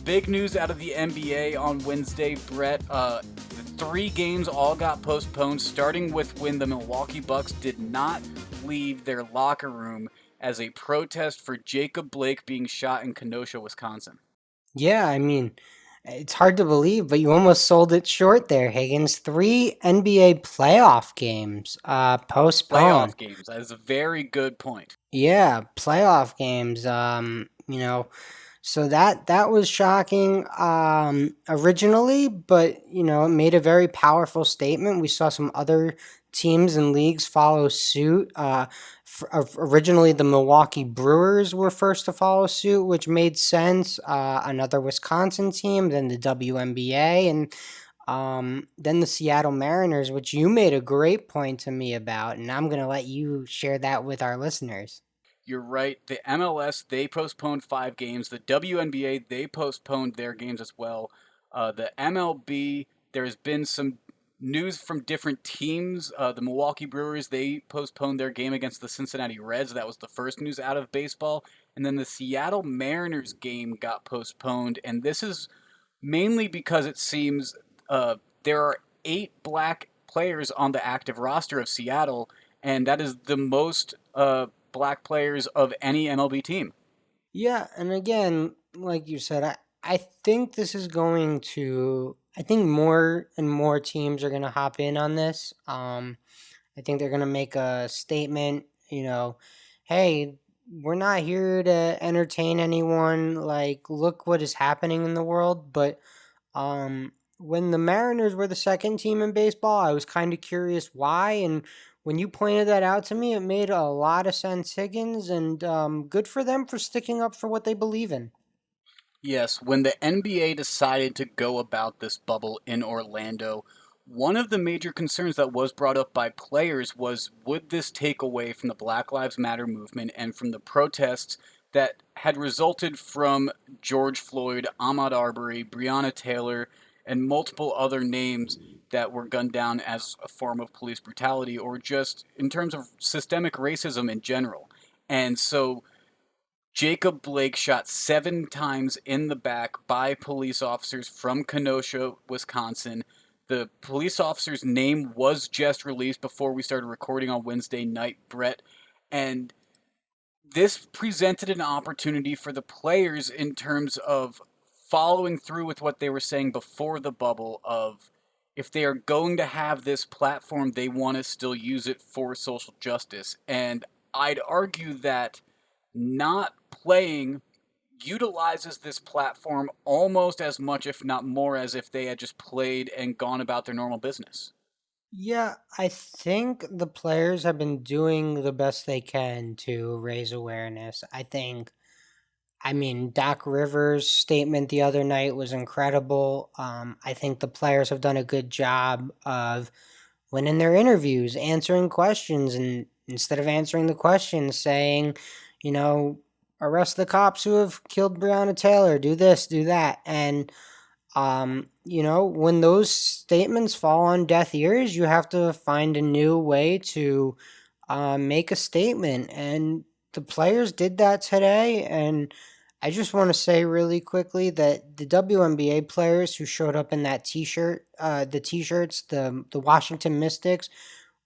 big news out of the NBA on Wednesday, Brett. The 3 games all got postponed, starting with when the Milwaukee Bucks did not leave their locker room as a protest for Jacob Blake being shot in Kenosha, Wisconsin. Yeah, I mean, it's hard to believe, but you almost sold it short there, Higgins. 3 NBA playoff games postponed. Playoff games. That is a very good point. Yeah, playoff games. So that was shocking originally, but it made a very powerful statement. We saw some other teams and leagues follow suit. Originally, the Milwaukee Brewers were first to follow suit, which made sense. Another Wisconsin team, then the WNBA, and then the Seattle Mariners, which you made a great point to me about, and I'm gonna let you share that with our listeners. You're right. The MLS, they postponed 5 games. The WNBA, they postponed their games as well. The MLB, there's been some news from different teams. The Milwaukee Brewers, they postponed their game against the Cincinnati Reds. That was the first news out of baseball. And then the Seattle Mariners game got postponed. And this is mainly because it seems there are 8 black players on the active roster of Seattle, and that is the most black players of any MLB team. Yeah, and again, like you said, I think this is going to. I think more and more teams are going to hop in on this. I think they're going to make a statement. Hey, we're not here to entertain anyone. Like, look what is happening in the world. But when the Mariners were the second team in baseball, I was kind of curious why. And when you pointed that out to me, it made a lot of sense, Higgins. And good for them for sticking up for what they believe in. Yes, when the NBA decided to go about this bubble in Orlando, one of the major concerns that was brought up by players was, would this take away from the Black Lives Matter movement and from the protests that had resulted from George Floyd, Ahmaud Arbery, Breonna Taylor, and multiple other names that were gunned down as a form of police brutality or just in terms of systemic racism in general. And so Jacob Blake shot 7 times in the back by police officers from Kenosha, Wisconsin. The police officer's name was just released before we started recording on Wednesday night, Brett. And this presented an opportunity for the players in terms of following through with what they were saying before the bubble of, if they are going to have this platform, they want to still use it for social justice. And I'd argue that not playing utilizes this platform almost as much, if not more, as if they had just played and gone about their normal business. Yeah, I think the players have been doing the best they can to raise awareness. I mean, Doc Rivers' statement the other night was incredible. I think the players have done a good job of, when in their interviews, answering questions, and instead of answering the questions, saying, you know, arrest the cops who have killed Breonna Taylor, do this, do that. And when those statements fall on deaf ears, you have to find a new way to make a statement. And the players did that today. And I just want to say really quickly that the WNBA players who showed up in that T-shirt, the T-shirts, the Washington Mystics,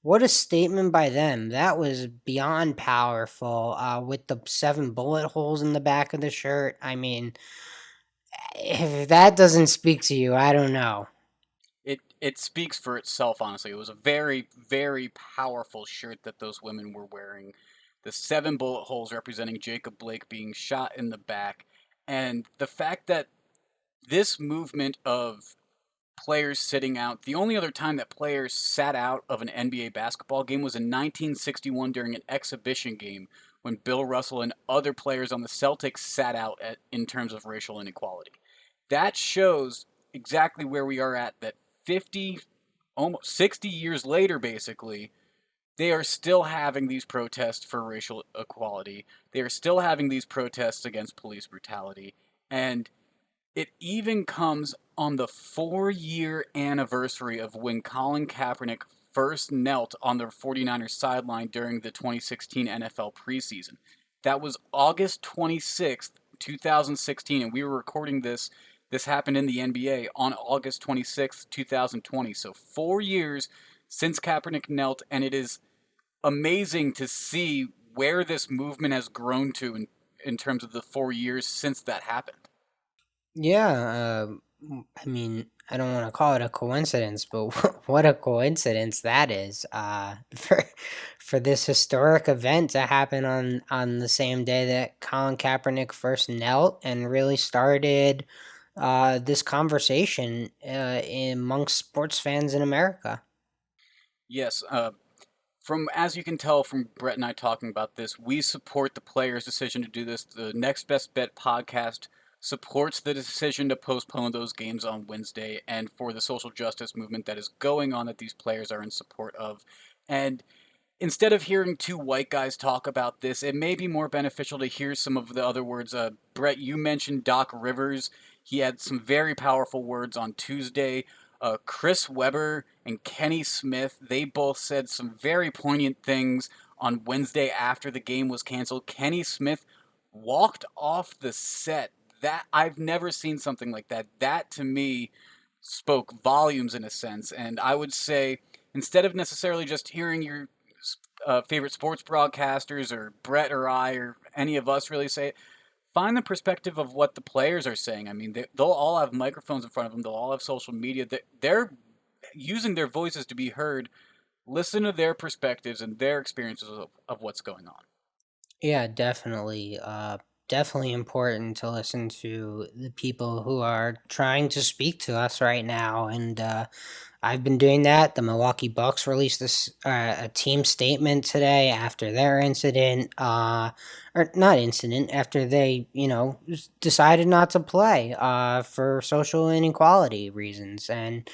what a statement by them. That was beyond powerful. With the 7 bullet holes in the back of the shirt. I mean, if that doesn't speak to you, I don't know. It speaks for itself, honestly. It was a very, very powerful shirt that those women were wearing. The 7 bullet holes representing Jacob Blake being shot in the back. And the fact that this movement of players sitting out, the only other time that players sat out of an NBA basketball game was in 1961 during an exhibition game when Bill Russell and other players on the Celtics sat out in terms of racial inequality. That shows exactly where we are at, that 50, almost 60 years later, basically, they are still having these protests for racial equality. They are still having these protests against police brutality. And it even comes on the 4-year anniversary of when Colin Kaepernick first knelt on the 49ers sideline during the 2016 NFL preseason. That was August 26th, 2016, and we were recording this This happened in the NBA on August 26th, 2020. So 4 years since Kaepernick knelt, and it is amazing to see where this movement has grown to in terms of the 4 years since that happened. Yeah, I mean, I don't want to call it a coincidence, but what a coincidence that is. For this historic event to happen on the same day that Colin Kaepernick first knelt and really started this conversation amongst sports fans in America. Yes, from as you can tell from Brett and I talking about this, we support the players' decision to do this. The Next Best Bet podcast supports the decision to postpone those games on Wednesday and for the social justice movement that is going on that these players are in support of. And instead of hearing two white guys talk about this, it may be more beneficial to hear some of the other words. Brett, you mentioned Doc Rivers. He had some very powerful words on Tuesday. Chris Webber and Kenny Smith, they both said some very poignant things on Wednesday after the game was canceled. Kenny Smith walked off the set. That I've never seen something like that. That to me spoke volumes in a sense. And I would say instead of necessarily just hearing your favorite sports broadcasters or Brett or I or any of us really say it, find the perspective of what the players are saying. I mean, they'll all have microphones in front of them. They'll all have social media. They're using their voices to be heard. Listen to their perspectives and their experiences of what's going on. Yeah, definitely. Definitely important to listen to the people who are trying to speak to us right now, and I've been doing that. The Milwaukee Bucks released this a team statement today after their incident, or not incident, after they decided not to play for social inequality reasons, and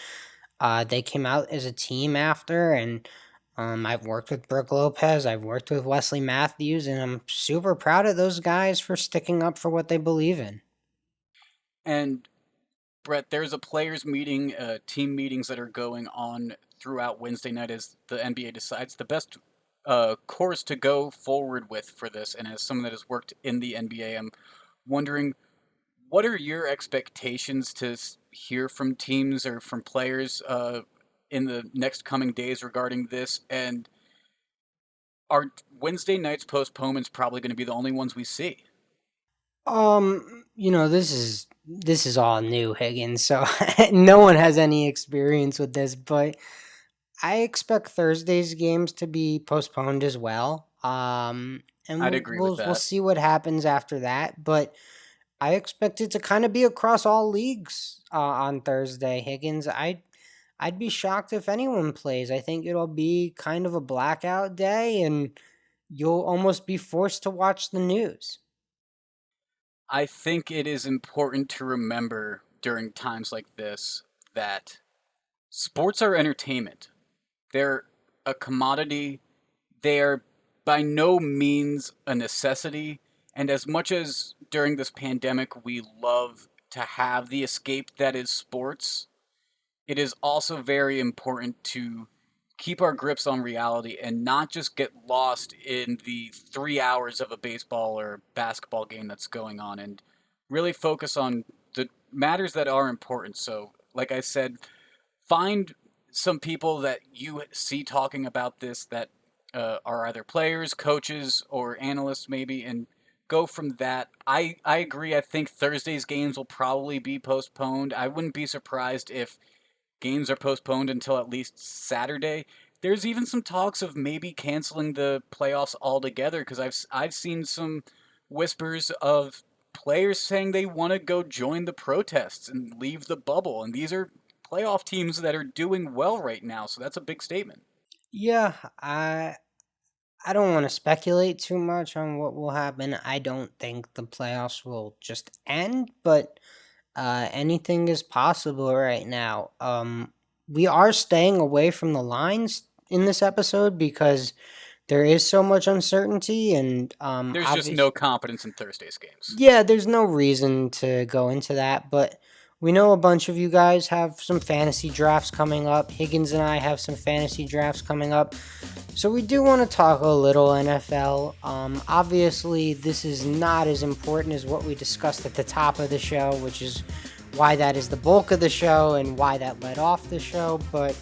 they came out as a team after, and I've worked with Brooke Lopez, I've worked with Wesley Matthews, and I'm super proud of those guys for sticking up for what they believe in. And Brett, there's a players meeting, team meetings that are going on throughout Wednesday night as the NBA decides the best course to go forward with for this. And as someone that has worked in the NBA, I'm wondering what are your expectations to hear from teams or from players in the next coming days regarding this? And are Wednesday night's postponements probably going to be the only ones we see? This is all new, Higgins, so no one has any experience with this, but I expect Thursday's games to be postponed as well. And I'd we'll agree with we'll, we'll that. see what happens after that, but I expect it to kind of be across all leagues on Thursday, Higgins. I'd be shocked if anyone plays. I think it'll be kind of a blackout day, and you'll almost be forced to watch the news. I think it is important to remember during times like this that sports are entertainment. They're a commodity. They are by no means a necessity. And as much as during this pandemic we love to have the escape that is sports, it is also very important to keep our grips on reality and not just get lost in the 3 hours of a baseball or basketball game that's going on and really focus on the matters that are important. So, like I said, find some people that you see talking about this that are either players, coaches, or analysts, maybe, and go from that. I agree. I think Thursday's games will probably be postponed. I wouldn't be surprised if games are postponed until at least Saturday. There's even some talks of maybe canceling the playoffs altogether because I've seen some whispers of players saying they want to go join the protests and leave the bubble, and these are playoff teams that are doing well right now, so that's a big statement. Yeah, I don't want to speculate too much on what will happen. I don't think the playoffs will just end, but anything is possible right now. We are staying away from the lines in this episode because there is so much uncertainty, and There's just obvious. no confidence in Thursday's games. Yeah, there's no reason to go into that, but we know a bunch of you guys have some fantasy drafts coming up. Higgins and I have some fantasy drafts coming up. So we do want to talk a little NFL. Obviously, this is not as important as what we discussed at the top of the show, which is why that is the bulk of the show and why that led off the show. But